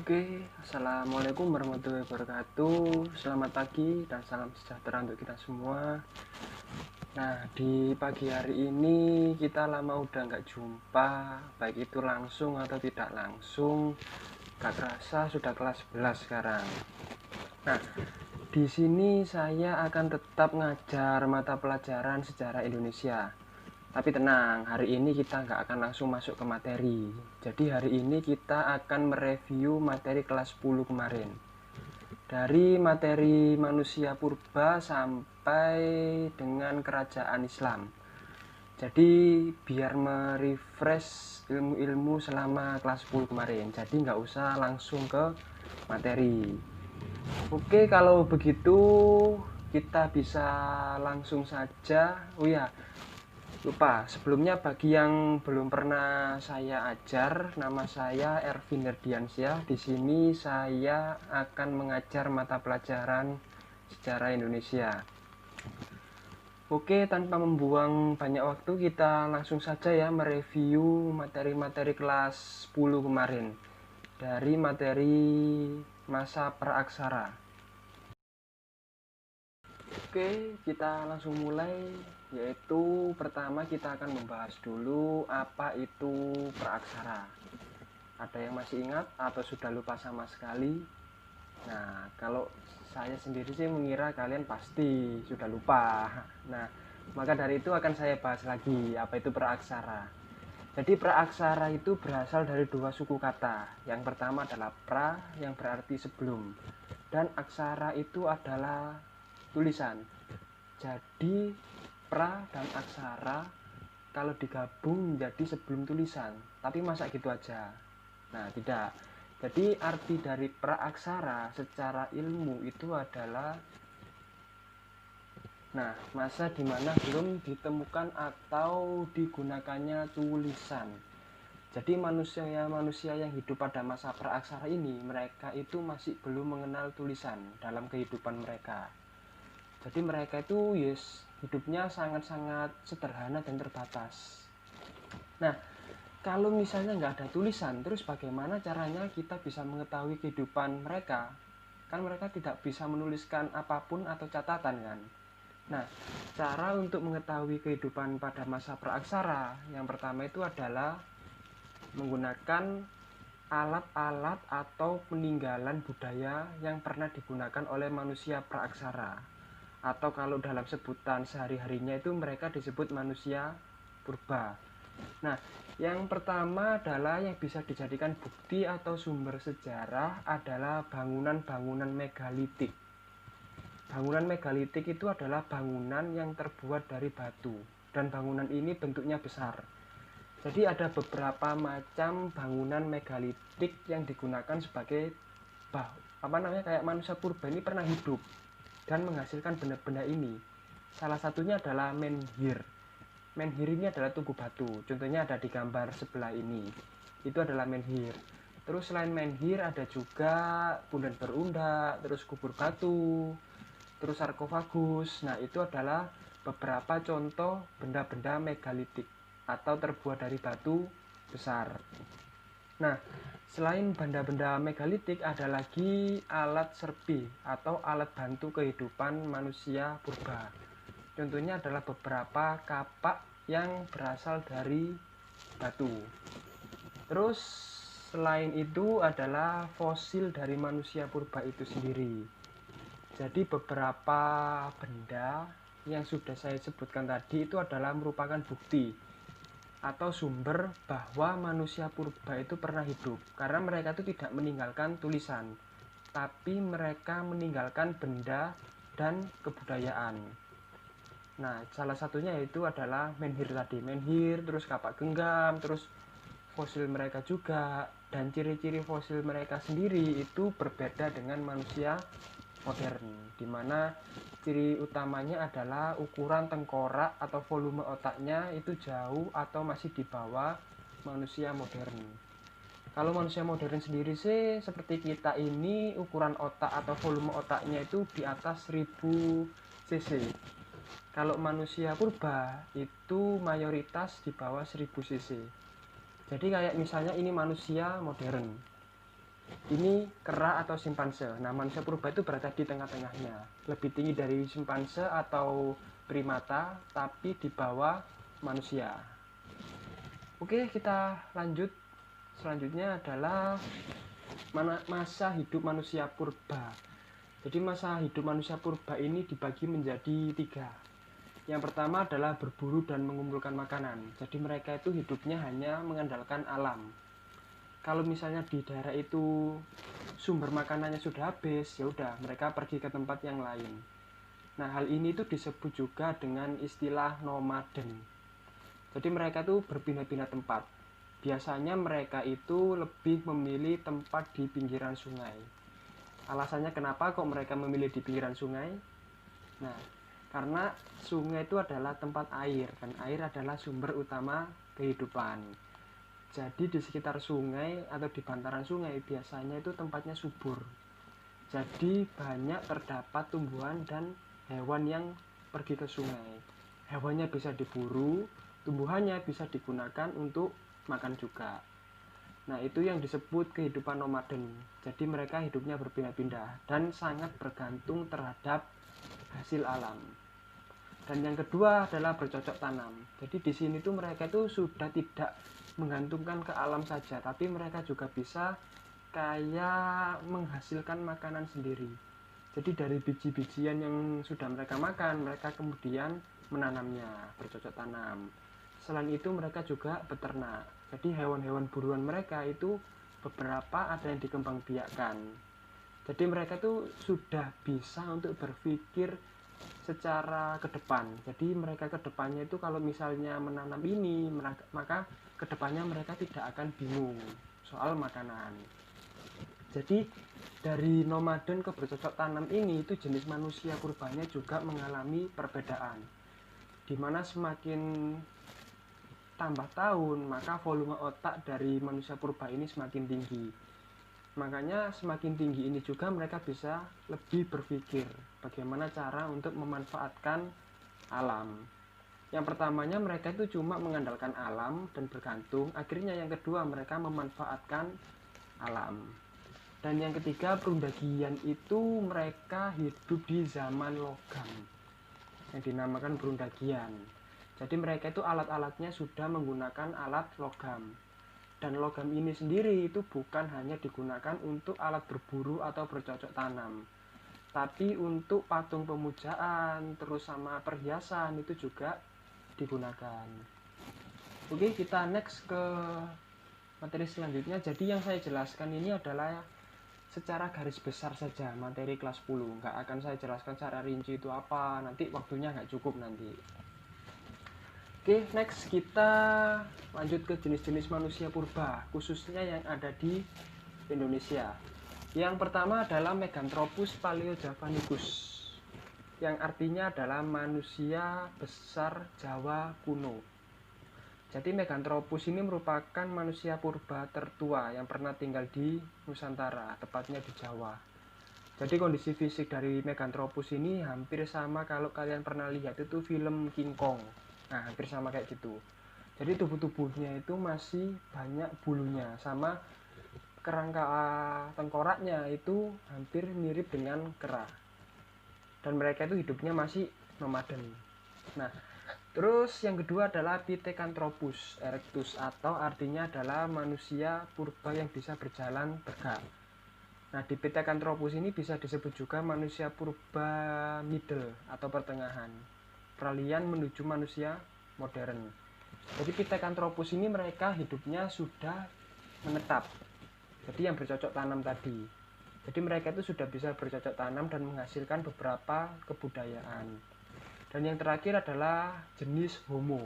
Assalamualaikum warahmatullahi wabarakatuh. Selamat pagi dan salam sejahtera untuk kita semua. Nah, di pagi hari ini kita lama udah nggak jumpa, baik itu langsung atau tidak langsung. Gak kerasa sudah kelas 11 sekarang. Nah, di sini saya akan tetap ngajar mata pelajaran sejarah Indonesia. Tapi tenang, hari ini kita nggak akan langsung masuk ke materi. Jadi hari ini kita akan mereview materi kelas 10 kemarin. Dari materi manusia purba sampai dengan kerajaan Islam. Jadi biar merefresh ilmu-ilmu selama kelas 10 kemarin. Jadi nggak usah langsung ke materi. Oke, kalau begitu kita bisa langsung saja. Oh ya, lupa, sebelumnya bagi yang belum pernah saya ajar, nama saya Ervin Herdiansyah. Di sini saya akan mengajar mata pelajaran sejarah Indonesia. Oke, tanpa membuang banyak waktu, kita langsung saja ya mereview materi-materi kelas 10 kemarin. Dari materi masa praaksara. Oke, kita langsung mulai, yaitu pertama kita akan membahas dulu apa itu praaksara. Ada yang masih ingat atau sudah lupa sama sekali? Nah, kalau saya sendiri sih mengira kalian pasti sudah lupa. Nah, maka dari itu akan saya bahas lagi apa itu praaksara. Jadi praaksara itu berasal dari dua suku kata. Yang pertama adalah pra yang berarti sebelum, dan aksara itu adalah tulisan. Jadi pra dan aksara kalau digabung menjadi sebelum tulisan. Tapi masa gitu aja? Nah, tidak. Jadi arti dari praaksara secara ilmu itu adalah masa dimana belum ditemukan atau digunakannya tulisan. Jadi manusia yang hidup pada masa praaksara ini, mereka itu masih belum mengenal tulisan dalam kehidupan mereka. Jadi mereka itu hidupnya sangat-sangat sederhana dan terbatas. Nah, kalau misalnya nggak ada tulisan, terus bagaimana caranya kita bisa mengetahui kehidupan mereka? Kan mereka tidak bisa menuliskan apapun atau catatan kan? Nah, cara untuk mengetahui kehidupan pada masa praaksara yang pertama itu adalah menggunakan alat-alat atau peninggalan budaya yang pernah digunakan oleh manusia praaksara, atau kalau dalam sebutan sehari-harinya itu mereka disebut manusia purba. Nah, yang pertama adalah yang bisa dijadikan bukti atau sumber sejarah adalah bangunan-bangunan megalitik. Bangunan megalitik itu adalah bangunan yang terbuat dari batu, dan bangunan ini bentuknya besar. Jadi ada beberapa macam bangunan megalitik yang digunakan sebagai kayak manusia purba ini pernah hidup dan menghasilkan benda-benda ini. Salah satunya adalah menhir. Menhir ini adalah tugu batu. Contohnya ada di gambar sebelah ini. Itu adalah menhir. Terus selain menhir ada juga punden berundak, terus kubur batu, terus sarkofagus. Nah, itu adalah beberapa contoh benda-benda megalitik atau terbuat dari batu besar. Nah, selain benda-benda megalitik ada lagi alat serpi atau alat bantu kehidupan manusia purba. Contohnya adalah beberapa kapak yang berasal dari batu. Terus selain itu adalah fosil dari manusia purba itu sendiri. Jadi beberapa benda yang sudah saya sebutkan tadi itu adalah merupakan bukti atau sumber bahwa manusia purba itu pernah hidup, karena mereka itu tidak meninggalkan tulisan, tapi mereka meninggalkan benda dan kebudayaan. Nah, salah satunya yaitu adalah menhir tadi, menhir, terus kapak genggam, terus fosil mereka juga, dan ciri-ciri fosil mereka sendiri itu berbeda dengan manusia modern, dimana ciri utamanya adalah ukuran tengkorak atau volume otaknya itu jauh atau masih di bawah manusia modern. Kalau manusia modern sendiri sih seperti kita ini, ukuran otak atau volume otaknya itu di atas 1000 cc. Kalau manusia purba itu mayoritas di bawah 1000 cc. Jadi kayak misalnya ini manusia modern. Ini kera atau simpanse. Nah, manusia purba itu berada di tengah-tengahnya. Lebih tinggi dari simpanse atau primata, tapi di bawah manusia. Oke, kita lanjut. Selanjutnya adalah masa hidup manusia purba. Jadi masa hidup manusia purba ini dibagi menjadi 3. Yang pertama adalah berburu dan mengumpulkan makanan. Jadi mereka itu hidupnya hanya mengandalkan alam. Kalau misalnya di daerah itu sumber makanannya sudah habis, ya udah mereka pergi ke tempat yang lain. Nah, hal ini itu disebut juga dengan istilah nomaden. Jadi mereka itu berpindah-pindah tempat. Biasanya mereka itu lebih memilih tempat di pinggiran sungai. Alasannya kenapa kok mereka memilih di pinggiran sungai? Nah, karena sungai itu adalah tempat air, dan air adalah sumber utama kehidupan. Jadi di sekitar sungai atau di bantaran sungai biasanya itu tempatnya subur. Jadi banyak terdapat tumbuhan dan hewan yang pergi ke sungai. Hewannya bisa diburu, tumbuhannya bisa digunakan untuk makan juga. Nah, itu yang disebut kehidupan nomaden. Jadi mereka hidupnya berpindah-pindah dan sangat bergantung terhadap hasil alam. Dan yang kedua adalah bercocok tanam. Jadi di sini tuh mereka tuh sudah tidak menggantungkan ke alam saja, tapi mereka juga bisa kayak menghasilkan makanan sendiri. Jadi dari biji-bijian yang sudah mereka makan, mereka kemudian menanamnya, bercocok tanam. Selain itu mereka juga beternak. Jadi hewan-hewan buruan mereka itu beberapa ada yang dikembangbiakkan. Jadi mereka tuh sudah bisa untuk berpikir secara ke depan. Jadi mereka ke depannya itu kalau misalnya menanam ini, maka ke depannya mereka tidak akan bingung soal makanan. Jadi dari nomaden ke bercocok tanam ini itu jenis manusia purbanya juga mengalami perbedaan. Dimana semakin tambah tahun, maka volume otak dari manusia purba ini semakin tinggi. Makanya semakin tinggi ini juga mereka bisa lebih berpikir bagaimana cara untuk memanfaatkan alam. Yang pertamanya mereka itu cuma mengandalkan alam dan bergantung. Akhirnya yang kedua mereka memanfaatkan alam. Dan yang ketiga perundagian itu mereka hidup di zaman logam yang dinamakan perundagian. Jadi mereka itu alat-alatnya sudah menggunakan alat logam. Dan logam ini sendiri itu bukan hanya digunakan untuk alat berburu atau bercocok tanam, tapi untuk patung pemujaan, terus sama perhiasan itu juga digunakan. Oke, kita next ke materi selanjutnya. Jadi yang saya jelaskan ini adalah secara garis besar saja materi kelas 10. Nggak akan saya jelaskan secara rinci itu apa, nanti waktunya nggak cukup nanti. Oke, next kita lanjut ke jenis-jenis manusia purba, khususnya yang ada di Indonesia. Yang pertama adalah Meganthropus paleojavanicus, yang artinya adalah manusia besar Jawa kuno. Jadi Meganthropus ini merupakan manusia purba tertua yang pernah tinggal di Nusantara, tepatnya di Jawa. Jadi kondisi fisik dari Meganthropus ini hampir sama kalau kalian pernah lihat itu film King Kong. Nah, hampir sama kayak gitu. Jadi tubuhnya itu masih banyak bulunya, sama kerangka tengkoraknya itu hampir mirip dengan kera. Dan mereka itu hidupnya masih nomaden. Nah, terus yang kedua adalah Pithecanthropus erectus, atau artinya adalah manusia purba yang bisa berjalan tegak. Nah, di Pithecanthropus ini bisa disebut juga manusia purba middle atau pertengahan, peralihan menuju manusia modern. Jadi Pithecanthropus ini mereka hidupnya sudah menetap. Jadi yang bercocok tanam tadi. Jadi mereka itu sudah bisa bercocok tanam dan menghasilkan beberapa kebudayaan. Dan yang terakhir adalah jenis Homo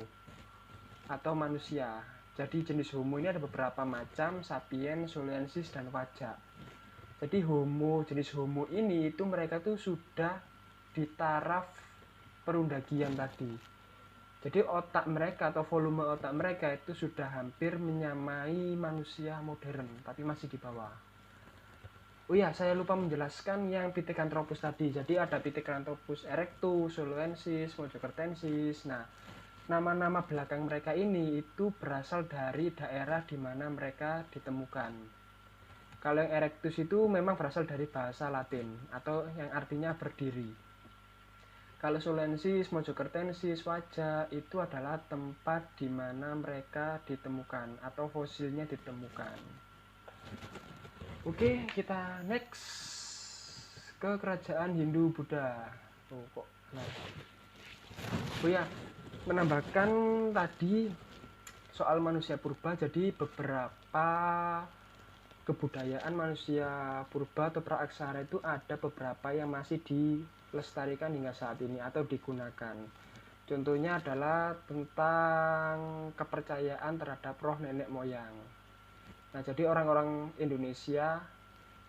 atau manusia. Jadi jenis Homo ini ada beberapa macam, Sapiens, Solensis, dan Wajak. Jadi jenis Homo ini itu mereka tuh sudah di taraf perundagian tadi. Jadi otak mereka atau volume otak mereka itu sudah hampir menyamai manusia modern, tapi masih di bawah. Oh ya, saya lupa menjelaskan yang Pithecanthropus tadi. Jadi ada Pithecanthropus erectus, Solensis, Mojokertensis. Nah, nama-nama belakang mereka ini itu berasal dari daerah di mana mereka ditemukan. Kalau yang erectus itu memang berasal dari bahasa Latin atau yang artinya berdiri. Kalau Solensis, Mojokertensis, Wajah itu adalah tempat di mana mereka ditemukan atau fosilnya ditemukan. Oke, kita next ke kerajaan Hindu Buddha. Oh ya, menambahkan tadi soal manusia purba, jadi beberapa kebudayaan manusia purba atau praaksara itu ada beberapa yang masih dilestarikan hingga saat ini atau digunakan. Contohnya adalah tentang kepercayaan terhadap roh nenek moyang. Nah, jadi orang-orang Indonesia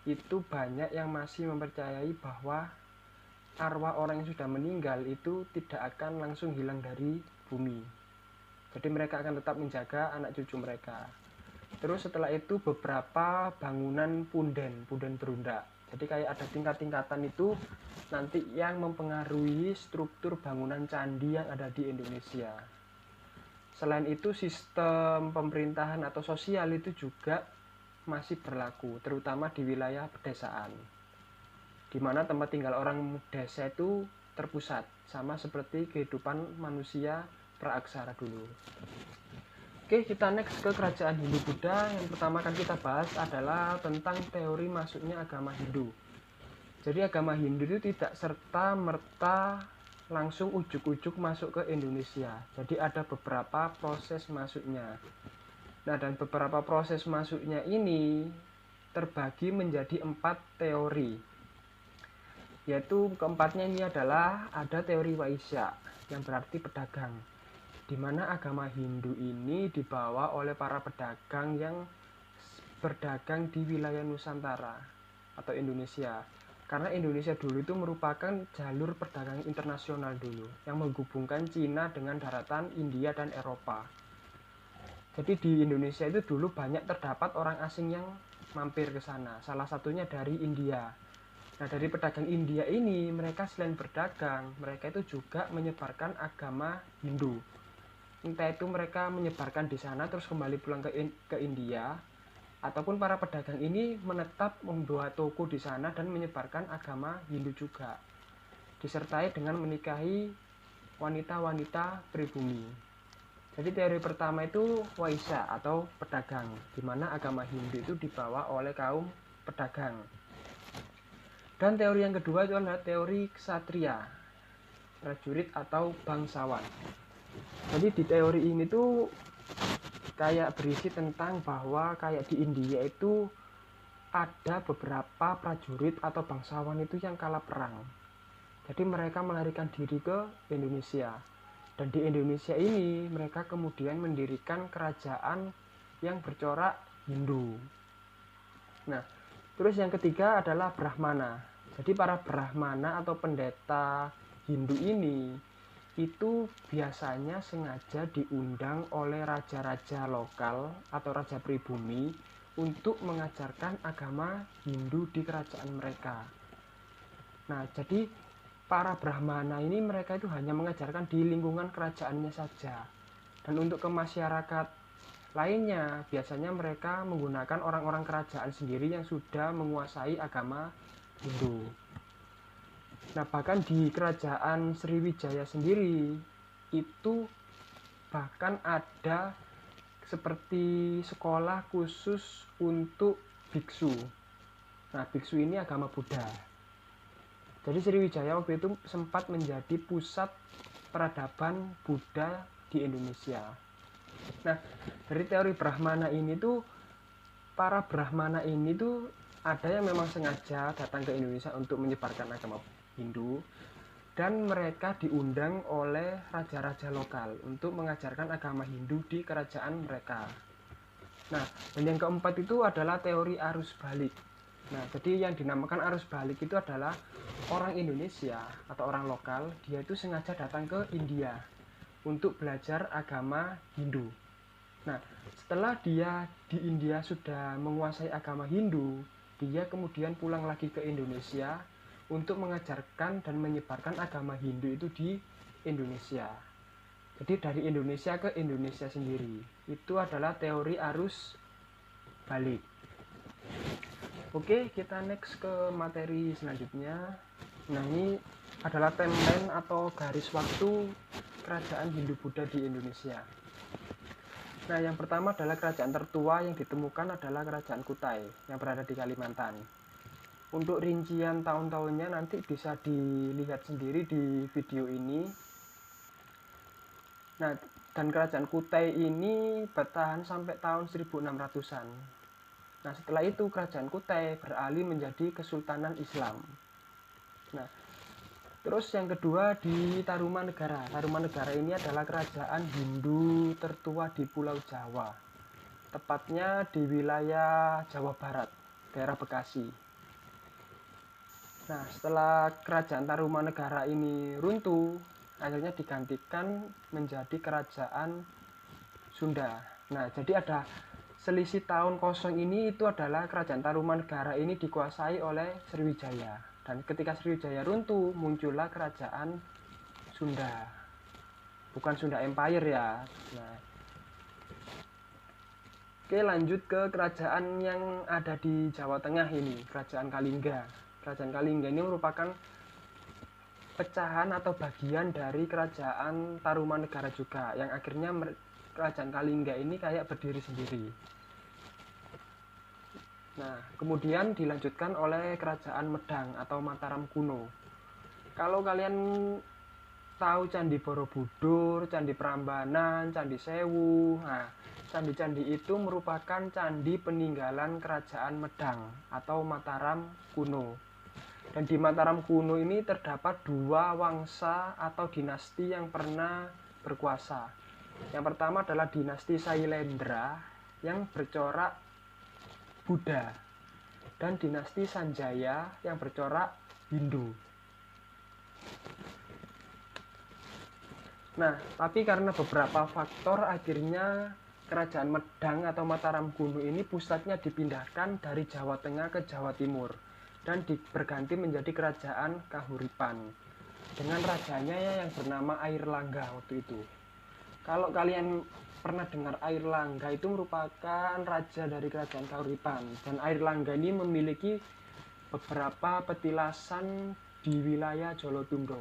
itu banyak yang masih mempercayai bahwa arwah orang yang sudah meninggal itu tidak akan langsung hilang dari bumi. Jadi mereka akan tetap menjaga anak cucu mereka. Terus setelah itu beberapa bangunan punden berundak. Jadi kayak ada tingkat-tingkatan itu nanti yang mempengaruhi struktur bangunan candi yang ada di Indonesia. Selain itu sistem pemerintahan atau sosial itu juga masih berlaku, terutama di wilayah pedesaan, di mana tempat tinggal orang desa itu terpusat, sama seperti kehidupan manusia praaksara dulu. Oke, kita next ke kerajaan Hindu Buddha. Yang pertama akan kita bahas adalah tentang teori masuknya agama Hindu. Jadi agama Hindu itu tidak serta-merta langsung ujuk-ujuk masuk ke Indonesia. Jadi ada beberapa proses masuknya. Nah, dan beberapa proses masuknya ini terbagi menjadi 4 teori. Yaitu keempatnya ini adalah ada teori Waisya yang berarti pedagang, di mana agama Hindu ini dibawa oleh para pedagang yang berdagang di wilayah Nusantara atau Indonesia. Karena Indonesia dulu itu merupakan jalur perdagangan internasional dulu yang menghubungkan Cina dengan daratan India dan Eropa. Jadi di Indonesia itu dulu banyak terdapat orang asing yang mampir ke sana. Salah satunya dari India. Nah, dari pedagang India ini mereka selain berdagang, mereka itu juga menyebarkan agama Hindu. Entah itu mereka menyebarkan di sana terus kembali pulang ke India, ataupun para pedagang ini menetap membuat toko di sana dan menyebarkan agama Hindu juga, disertai dengan menikahi wanita-wanita pribumi. Jadi teori pertama itu Waisya atau pedagang, di mana agama Hindu itu dibawa oleh kaum pedagang. Dan teori yang kedua itu adalah teori ksatria, prajurit atau bangsawan. Jadi di teori ini tuh kayak berisi tentang bahwa kayak di India itu ada beberapa prajurit atau bangsawan itu yang kalah perang. Jadi mereka melarikan diri ke Indonesia. Dan di Indonesia ini mereka kemudian mendirikan kerajaan yang bercorak Hindu. Nah, terus yang ketiga adalah Brahmana. Jadi para Brahmana atau pendeta Hindu ini itu biasanya sengaja diundang oleh raja-raja lokal atau raja pribumi untuk mengajarkan agama Hindu di kerajaan mereka. Nah, jadi para Brahmana ini mereka itu hanya mengajarkan di lingkungan kerajaannya saja. Dan untuk ke masyarakat lainnya, biasanya mereka menggunakan orang-orang kerajaan sendiri yang sudah menguasai agama Hindu. Nah, bahkan di kerajaan Sriwijaya sendiri itu bahkan ada seperti sekolah khusus untuk biksu. Nah, biksu ini agama Buddha. Jadi Sriwijaya waktu itu sempat menjadi pusat peradaban Buddha di Indonesia. Nah, dari teori Brahmana ini tuh para Brahmana ini tuh ada yang memang sengaja datang ke Indonesia untuk menyebarkan agama Hindu, dan mereka diundang oleh raja-raja lokal untuk mengajarkan agama Hindu di kerajaan mereka. Nah, dan yang keempat itu adalah teori arus balik. Nah, jadi yang dinamakan arus balik itu adalah orang Indonesia atau orang lokal, dia itu sengaja datang ke India untuk belajar agama Hindu. Nah, setelah dia di India sudah menguasai agama Hindu, dia kemudian pulang lagi ke Indonesia untuk mengajarkan dan menyebarkan agama Hindu itu di Indonesia. Jadi dari Indonesia ke Indonesia sendiri. Itu adalah teori arus balik. Oke, kita next ke materi selanjutnya. Nah, ini adalah timeline atau garis waktu kerajaan Hindu-Buddha di Indonesia. Nah, yang pertama adalah kerajaan tertua yang ditemukan adalah Kerajaan Kutai yang berada di Kalimantan. Untuk rincian tahun-tahunnya nanti bisa dilihat sendiri di video ini. Nah, dan Kerajaan Kutai ini bertahan sampai tahun 1600-an. Nah, setelah itu Kerajaan Kutai beralih menjadi Kesultanan Islam. Nah, terus yang kedua di Tarumanegara. Tarumanegara ini adalah kerajaan Hindu tertua di Pulau Jawa. Tepatnya di wilayah Jawa Barat, daerah Bekasi. Nah, setelah kerajaan Tarumanegara ini runtuh, akhirnya digantikan menjadi kerajaan Sunda. Nah, jadi ada selisih tahun kosong ini itu adalah kerajaan Tarumanegara ini dikuasai oleh Sriwijaya. Dan ketika Sriwijaya runtuh, muncullah kerajaan Sunda. Bukan Sunda Empire ya. Nah, oke, lanjut ke kerajaan yang ada di Jawa Tengah ini, Kerajaan Kalingga. Kerajaan Kalingga ini merupakan pecahan atau bagian dari kerajaan Tarumanegara juga, yang akhirnya kerajaan Kalingga ini kayak berdiri sendiri. Nah, kemudian dilanjutkan oleh kerajaan Medang atau Mataram kuno. Kalau kalian tahu Candi Borobudur, Candi Prambanan, Candi Sewu, nah, candi-candi itu merupakan candi peninggalan kerajaan Medang atau Mataram kuno. Dan di Mataram kuno ini terdapat dua wangsa atau dinasti yang pernah berkuasa. Yang pertama adalah dinasti Sailendra yang bercorak Buddha, dan dinasti Sanjaya yang bercorak Hindu. Nah, tapi karena beberapa faktor akhirnya kerajaan Medang atau Mataram kuno ini pusatnya dipindahkan dari Jawa Tengah ke Jawa Timur dan berganti menjadi kerajaan Kahuripan dengan rajanya yang bernama Airlangga waktu itu. Kalau kalian pernah dengar Airlangga, itu merupakan raja dari kerajaan Kahuripan, dan Airlangga ini memiliki beberapa petilasan di wilayah Jolotundo.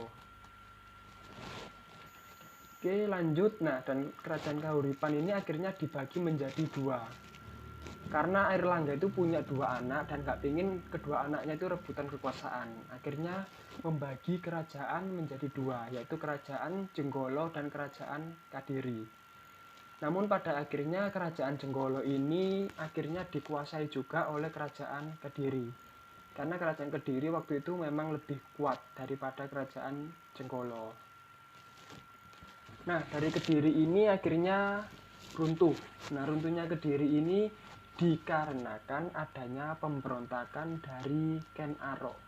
Oke, lanjut. Nah, dan kerajaan Kahuripan ini akhirnya dibagi menjadi dua. Karena Airlangga itu punya dua anak dan gak pingin kedua anaknya itu rebutan kekuasaan. Akhirnya membagi kerajaan menjadi dua, yaitu kerajaan Jenggolo dan kerajaan Kadiri. Namun pada akhirnya kerajaan Jenggolo ini akhirnya dikuasai juga oleh kerajaan Kediri. Karena kerajaan Kediri waktu itu memang lebih kuat daripada kerajaan Jenggolo. Nah, dari Kediri ini akhirnya runtuh. Nah, runtuhnya Kediri ini dikarenakan adanya pemberontakan dari Ken Arok.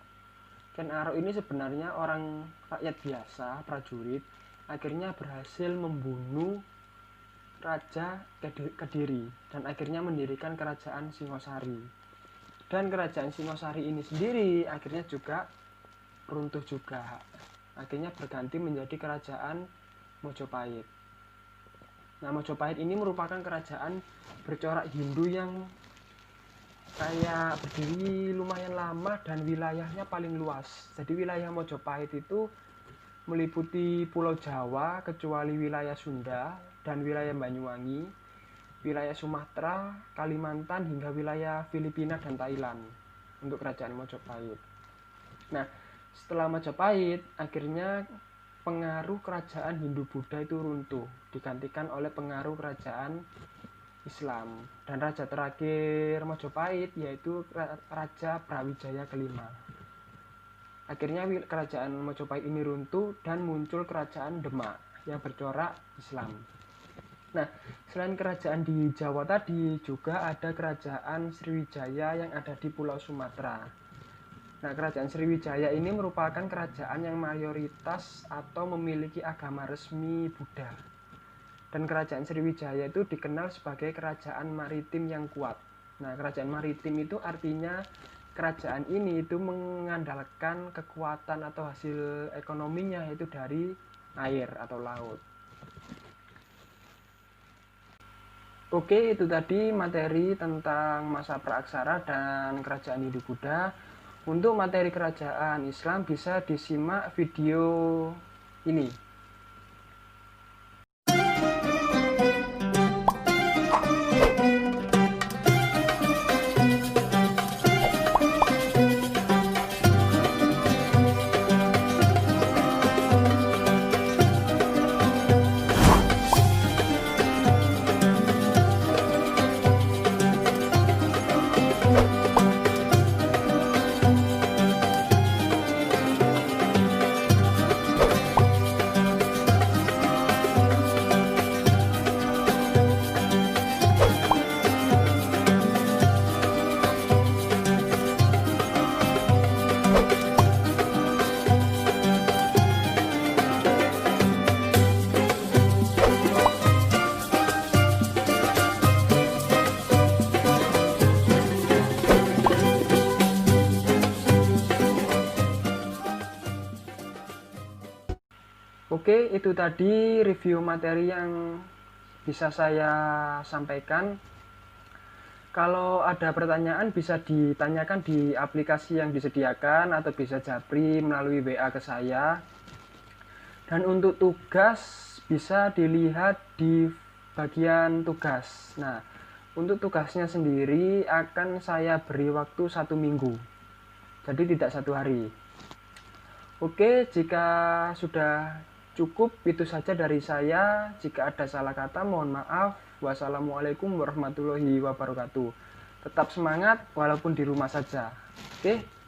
Ken Arok ini sebenarnya orang rakyat biasa, prajurit, akhirnya berhasil membunuh Raja Kediri dan akhirnya mendirikan kerajaan Singosari. Dan kerajaan Singosari ini sendiri akhirnya juga runtuh juga. Akhirnya berganti menjadi kerajaan Mojopahit. Nah, Mojopahit ini merupakan kerajaan bercorak Hindu yang kayak berdiri lumayan lama dan wilayahnya paling luas. Jadi wilayah Mojopahit itu meliputi Pulau Jawa kecuali wilayah Sunda dan wilayah Banyuwangi, wilayah Sumatera, Kalimantan hingga wilayah Filipina dan Thailand untuk kerajaan Mojopahit. Nah, setelah Majapahit akhirnya pengaruh kerajaan Hindu-Buddha itu runtuh, digantikan oleh pengaruh kerajaan Islam. Dan raja terakhir Majapahit yaitu Raja Brawijaya kelima. Akhirnya kerajaan Majapahit ini runtuh dan muncul kerajaan Demak yang bercorak Islam. Nah, selain kerajaan di Jawa tadi, juga ada kerajaan Sriwijaya yang ada di Pulau Sumatera. Nah, kerajaan Sriwijaya ini merupakan kerajaan yang mayoritas atau memiliki agama resmi Buddha. Dan kerajaan Sriwijaya itu dikenal sebagai kerajaan maritim yang kuat. Nah, kerajaan maritim itu artinya kerajaan ini itu mengandalkan kekuatan atau hasil ekonominya yaitu dari air atau laut. Oke, itu tadi materi tentang masa praaksara dan kerajaan Hindu-Buddha. Untuk materi kerajaan Islam bisa disimak video ini. Oke, itu tadi review materi yang bisa saya sampaikan. Kalau ada pertanyaan bisa ditanyakan di aplikasi yang disediakan atau bisa japri melalui WA ke saya. Dan untuk tugas bisa dilihat di bagian tugas. Nah, untuk tugasnya sendiri akan saya beri waktu 1 minggu. Jadi tidak 1 hari. Oke, jika sudah cukup itu saja dari saya. Jika ada salah kata mohon maaf. Wassalamualaikum warahmatullahi wabarakatuh. Tetap semangat walaupun di rumah saja. Oke.